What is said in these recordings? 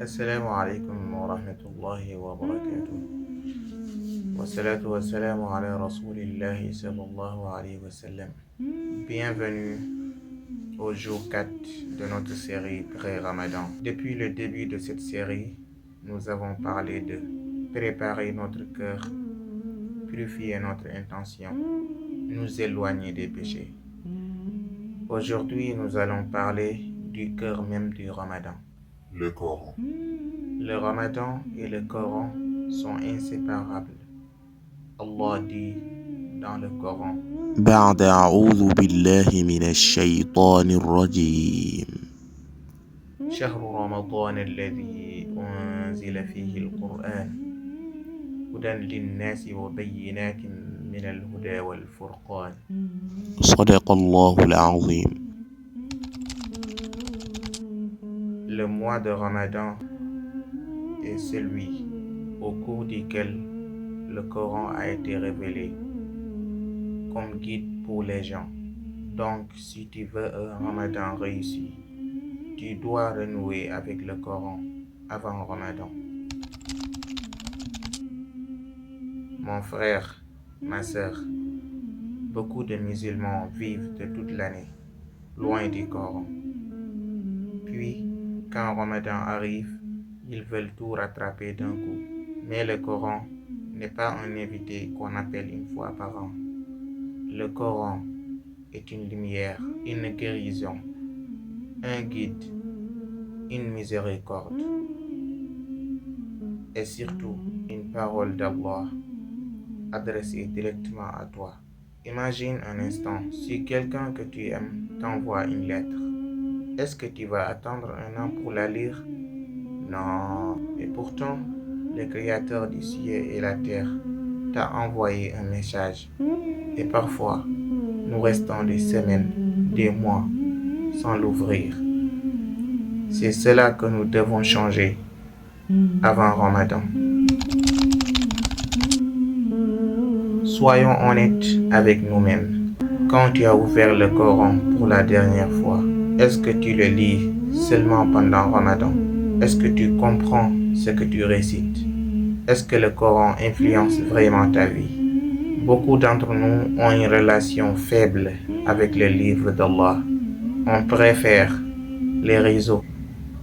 السلام عليكم ورحمة الله وبركاته والصلاة والسلام على رسول الله صلى الله عليه وسلم. Bienvenue au jour 4 de notre série pré-Ramadan. Depuis le début de cette série, nous avons parlé de préparer notre cœur, purifier notre intention, nous éloigner des péchés. Aujourd'hui, nous allons parler du cœur même du Ramadan. Le Coran. Le Ramadan et le Coran sont inséparables. Allah dit dans le Coran: بعد أعوذ بالله من الشيطان الرجيم شهر رمضان الذي أنزل فيه القرآن هدى للناس وبينات من الهدى والفرقان. صدق الله العظيم. Le mois de Ramadan est celui au cours duquel le Coran a été révélé comme guide pour les gens. Donc, si tu veux un Ramadan réussi, tu dois renouer avec le Coran avant Ramadan. Mon frère, ma sœur, beaucoup de musulmans vivent de toute l'année loin du Coran. Puis, quand Ramadan arrive, ils veulent tout rattraper d'un coup. Mais le Coran n'est pas un invité qu'on appelle une fois par an. Le Coran est une lumière, une guérison, un guide, une miséricorde et surtout une parole d'Allah adressée directement à toi. Imagine un instant, si quelqu'un que tu aimes t'envoie une lettre, est-ce que tu vas attendre un an pour la lire? Non. Et pourtant, le Créateur du ciel et la terre t'a envoyé un message. Et parfois, nous restons des semaines, des mois, sans l'ouvrir. C'est cela que nous devons changer avant Ramadan. Soyons honnêtes avec nous-mêmes. Quand tu as ouvert le Coran pour la dernière fois, est-ce que tu le lis seulement pendant Ramadan? Est-ce que tu comprends ce que tu récites? Est-ce que le Coran influence vraiment ta vie? Beaucoup d'entre nous ont une relation faible avec le livre d'Allah. On préfère les réseaux,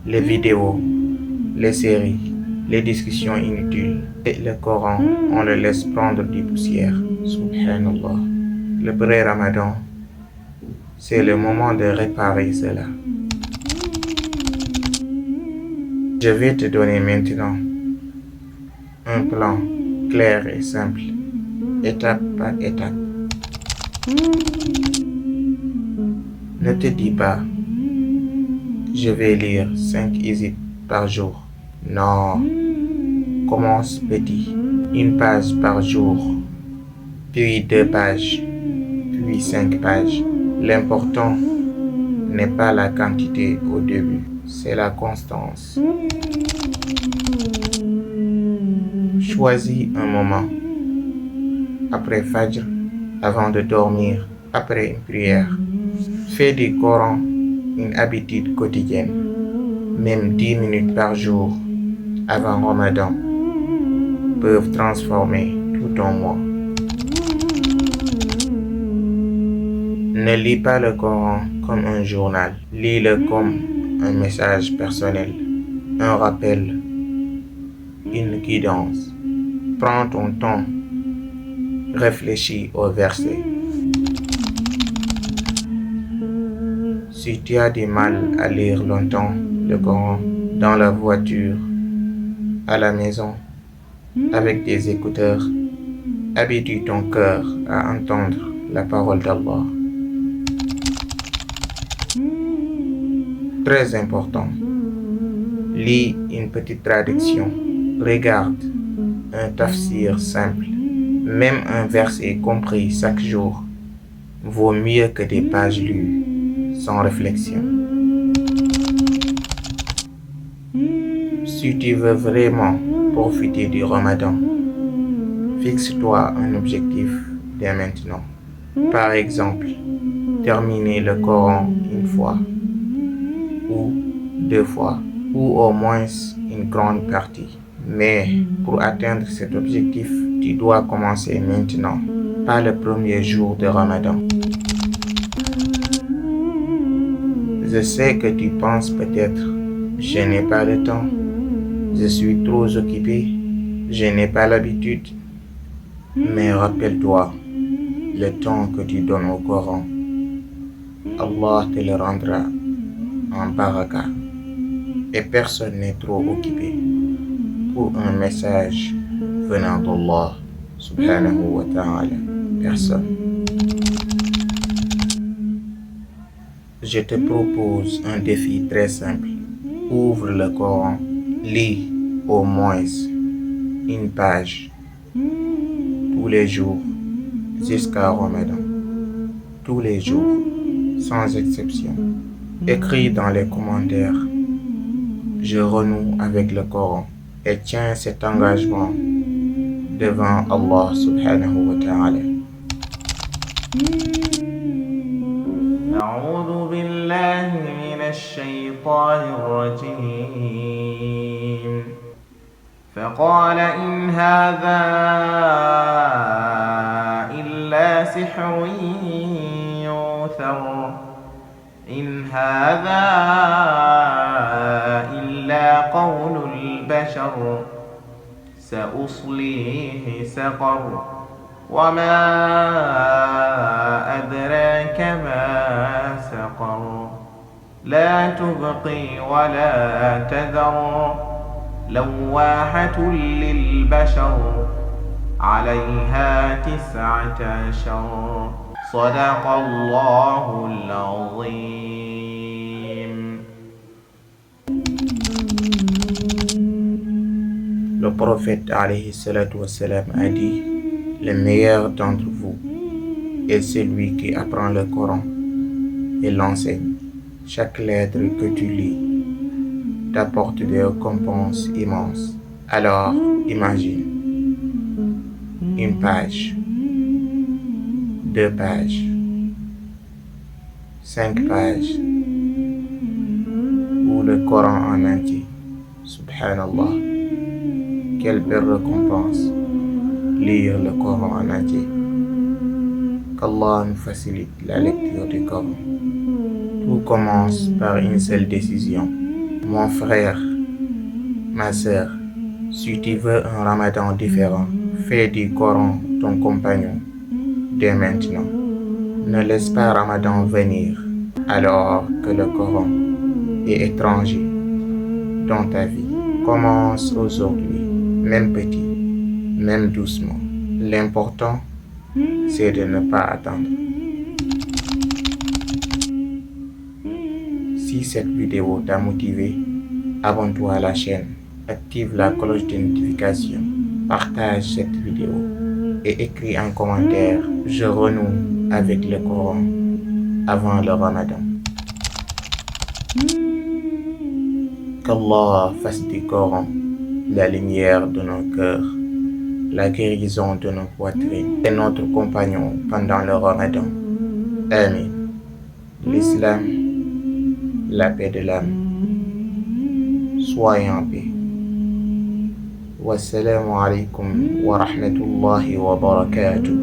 les vidéos, les séries, les discussions inutiles. Et le Coran, on le laisse prendre du poussière. Subhanallah. Le vrai Ramadan, c'est le moment de réparer cela. Je vais te donner maintenant un plan clair et simple, étape par étape. Ne te dis pas, je vais lire 5 hizb par jour. Non, commence petit, une page par jour, puis 2 pages, puis 5 pages. L'important n'est pas la quantité au début, c'est la constance. Choisis un moment, après Fajr, avant de dormir, après une prière. Fais du Coran une habitude quotidienne, même 10 minutes par jour avant Ramadan peuvent transformer tout ton mois. Ne lis pas le Coran comme un journal, lis-le comme un message personnel, un rappel, une guidance. Prends ton temps, réfléchis aux versets. Si tu as du mal à lire longtemps le Coran, dans la voiture, à la maison, avec des écouteurs, habitue ton cœur à entendre la parole d'Allah. Très important, lis une petite traduction, regarde un tafsir simple, même un verset compris chaque jour vaut mieux que des pages lues sans réflexion. Si tu veux vraiment profiter du Ramadan, fixe-toi un objectif dès maintenant. Par exemple, terminer le Coran une fois, ou 2 fois, ou au moins une grande partie. Mais pour atteindre cet objectif, tu dois commencer maintenant, pas le premier jour de Ramadan. Je sais que tu penses peut-être, je n'ai pas le temps, je suis trop occupé, je n'ai pas l'habitude. Mais rappelle-toi, le temps que tu donnes au Coran, Allah te le rendra en baraka. Et personne n'est trop occupé pour un message venant d'Allah subhanahu wa ta'ala. Personne. Je te propose un défi très simple. Ouvre le Coran, lis au moins une page tous les jours jusqu'à Ramadan. Tous les jours, sans exception. Écris dans les commentaires, je renoue avec le Coran et tiens cet engagement devant Allah subhanahu wa ta'ala. أعوذ بالله من الشيطان الرجيم فقال إن هذا إلا سحر يؤثر إن هذا إلا قول البشر سأصليه سقر وما أدراك ما سقر لا تبقي ولا تذر لواحة للبشر عليها 19 صدق الله العظيم. Le prophète alayhi salatu wassalam a dit: le meilleur d'entre vous est celui qui apprend le Coran et l'enseigne. Chaque lettre que tu lis t'apporte des récompenses immenses. Alors, imagine une page, 2 pages, 5 pages, ou le Coran en entier. Subhanallah, quelle belle récompense, lire le Coran en entier. Qu'Allah nous facilite la lecture du Coran. Tout commence par une seule décision. Mon frère, ma sœur, si tu veux un Ramadan différent, fais du Coran ton compagnon dès maintenant. Ne laisse pas Ramadan venir alors que le Coran est étranger dans ta vie. Commence aujourd'hui, même petit, même doucement. L'important, c'est de ne pas attendre. Si cette vidéo t'a motivé, abonne-toi à la chaîne, active la cloche de notification, partage cette vidéo et écris un commentaire. Je renoue avec le Coran avant le Ramadan. Qu'Allah fasse du Coran la lumière de nos cœurs, la guérison de nos poitrines et notre compagnon pendant le Ramadan. Amen. L'islam, la paix de l'âme. Soyez en paix. Wassalamu alaikum wa rahmatullahi wa barakatuh.